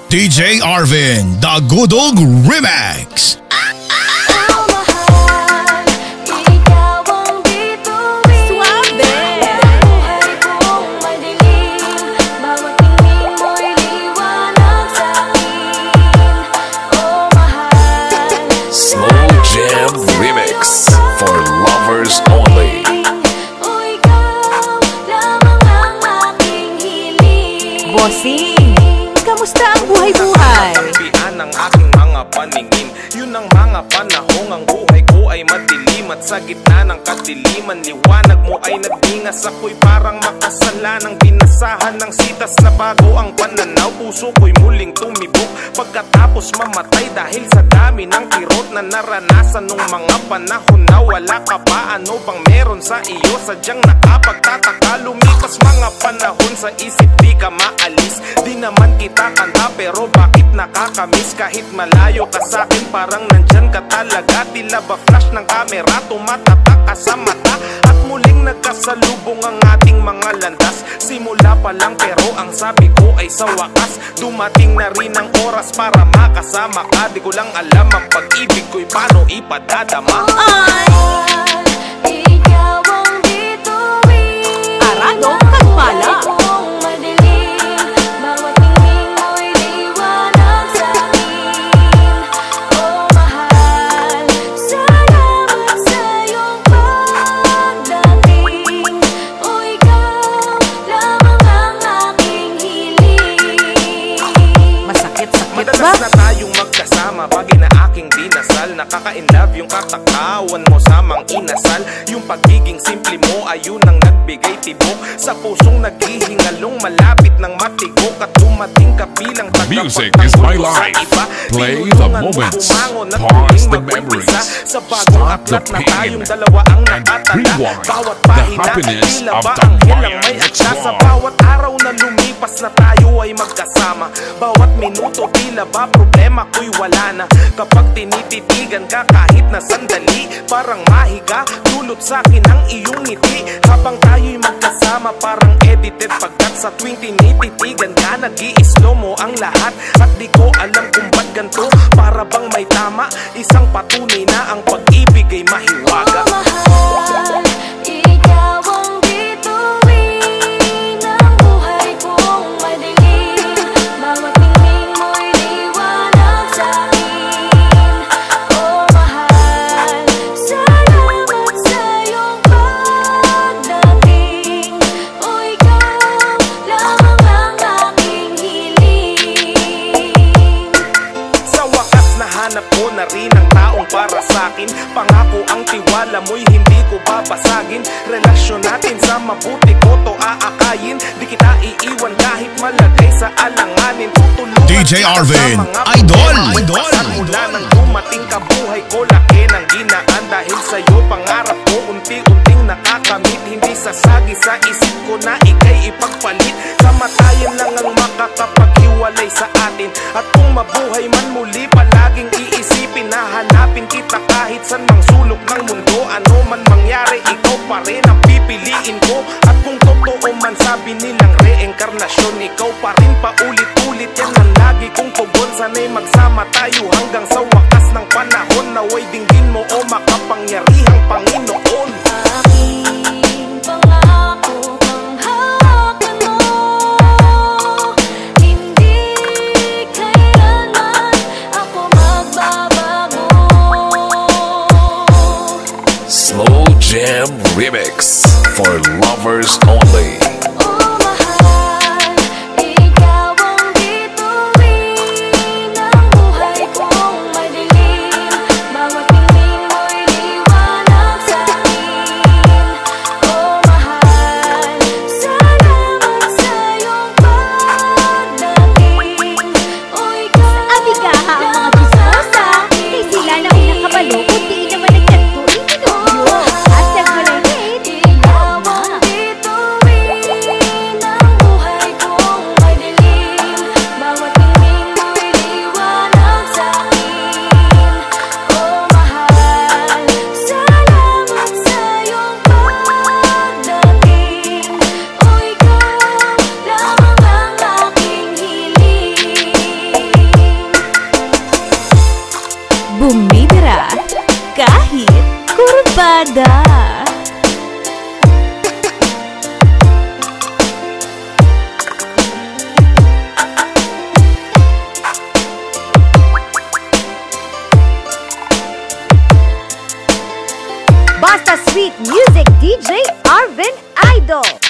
DJ Arvin, the Gudog Remix. Bossing, kamusta ang buhay-buhay? Kakampihan ng aking mga paningin. Yun ang mga panahong ang buhay ko ay madilim. At sa gitna ng kadiliman, liwanag mo ay nagdingas. Ako'y parang makasala ng binasahan ng sitas na bago ang pananaw. Puso ko'y muling tumibok pagkatapos mamatay dahil sa dami ng kirot na naranasan nung mga panahon na wala ka pa. Ano bang meron sa iyo? Sadyang nakapagtataka. Lumipas mga panahon sa isip di ka maalis. Di naman kita kanta pero bakit nakakamiss? Kahit malayo ka sa'kin parang nandyan ka talaga. Tila ba flash ng kamera tumatatak ka sa mata. At muling nagkasalubong ang ating mga landas. Simula pa lang pero ang sabi ko ay sa wakas dumating na rin ang oras para makasama ka. Di ko lang alam ang pag-ibig ko'y paano ipadadama. Ikaw ang bituin. Arado, Kagmala. Madalas na tayong magkasama, bagay na aking dinasal. Nakaka-inlove yung katakawan mo sa mang inasal. Yung pagiging simple mo ayun ang nagbigay tibok sa pusong naghihingalong malapit ng matigok. At dumating ka bilang Music is my life. Play the moments, pause the memories, stop the pain, and rewind the happiness of the Mayan Sa bawat araw na lumipas na tayo ay magkasama. Bawat minuto tila ba problema ko'y wala na. Kapag tinititigan ka kahit na sandali, parang mahiga dulot sa'kin ang iyong ngiti. Habang tayo'y magkasama parang edited. Pagkat sa tuwing tinititigan ka nag-i-slow mo ang lahat. At di ko alam kung ba't ganito, para bang may tama. Isang patunay na ang pag-ibig ay mahiwaga. Na rin ang taong para sa'kin. Pangako ang tiwala mo'y hindi ko babasagin. Relasyon natin sa mabuti ko to aakayin. Di kita iiwan kahit malagay sa alanganin. Tutulungan DJ Arvin, idol! Mula nang dumating ka buhay ko laki ng ginaan. Dahil sa'yo pangarap ko unti-unting nakakamit. Hindi sasagi sa isip ko na ika'y ipagpalit. Kamatayan lang ang makakapaghiwalay sa atin. At kung mabuhay man muli palaging iisipin na hanapin kita kahit saan mang sulok ng mundo. Ano man mangyari ikaw pa rin ang pipiliin ko. At kung totoo man sabi nilang reinkarnasyon, ikaw pa rin paulit-ulit yan ang lagi kong tugon. Sana'y magsama tayo hanggang sa wakas ng panahon. Naway dinggin mo o makapangyarihang Panginoon. Aking pangako ang hawakan mo, hindi kailanman ako magbabago. Slow Jam Remix for lovers only. Bumibira kahit kurbada. Basta Sweet Music DJ Arvin Idol.